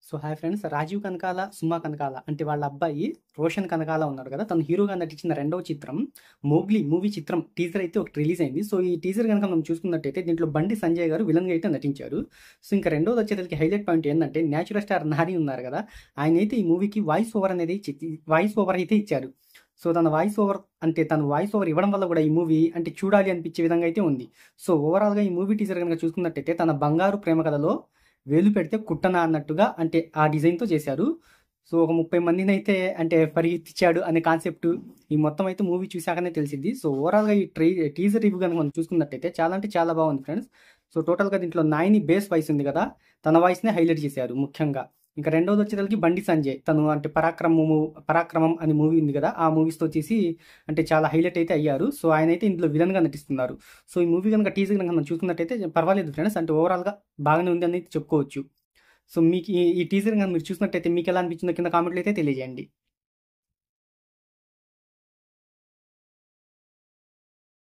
So hi friends, Rajeev Kanakala, Suma Kanakala అంటే వాళ్ళ అబ్బాయి రోషన్ కనకాల ఉన్నాడు కదా. తను హీరోగా నటించిన రెండవ చిత్రం మోగ్లీ మూవీ చిత్రం టీజర్ అయితే ఒకటి రిలీజ్ అయింది. సో ఈ టీజర్ కనుక మనం చూసుకున్నట్టయితే దీంట్లో బండి సంజయ్ గారు విలన్గా అయితే నటించారు. సో ఇంకా రెండోది వచ్చేసరికి హైలైట్ పాయింట్ ఏంటంటే న్యాచురల్ స్టార్ నాని ఉన్నారు కదా, ఆయన అయితే ఈ మూవీకి వాయిస్ ఓవర్ అయితే ఇచ్చారు. సో తన వాయిస్ ఓవర్ ఇవ్వడం వల్ల కూడా ఈ మూవీ అంటే చూడాలి అనిపించే విధంగా అయితే ఉంది. సో ఓవరాల్గా ఈ మూవీ టీజర్ కనుక చూసుకున్నట్టయితే తన బంగారు ప్రేమ కథలో వేలు పెడితే కుట్టనా అన్నట్టుగా అంటే ఆ డిజైన్తో చేశారు. సో ఒక 30 మందిని అయితే అంటే పరిగెత్తిచ్చాడు అనే కాన్సెప్ట్ ఈ మొత్తం అయితే మూవీ చూశాకనే తెలిసింది. సో ఓవరాల్గా ఈ టీజర్ రివ్యూ కనుక మనం చూసుకున్నట్టయితే చాలా అంటే చాలా బాగుంది ఫ్రెండ్స్. సో టోటల్గా దీంట్లో నాయిని బేస్ వాయిస్ ఉంది కదా, తన వాయిస్నే హైలైట్ చేశారు ముఖ్యంగా. ఇంకా రెండోది వచ్చేసరికి బండి సంజయ్, తను అంటే పరాక్రమం అనే మూవీ ఉంది కదా, ఆ మూవీస్తో చేసి అంటే చాలా హైలైట్ అయితే అయ్యారు. సో ఆయన అయితే ఇందులో విలన్గా నటిస్తున్నారు. సో ఈ మూవీ కనుక టీజర్ కనుక మనం చూసుకున్నట్టయితే పర్వాలేదు ఫ్రెండ్స్, అంటే ఓవరాల్గా బాగానే ఉంది అని చెప్పుకోవచ్చు. సో మీకు ఈ టీజర్ కనుక మీరు చూసినట్టయితే మీకు ఎలా అనిపించిందో కింద కామెంట్లు అయితే తెలియజేయండి.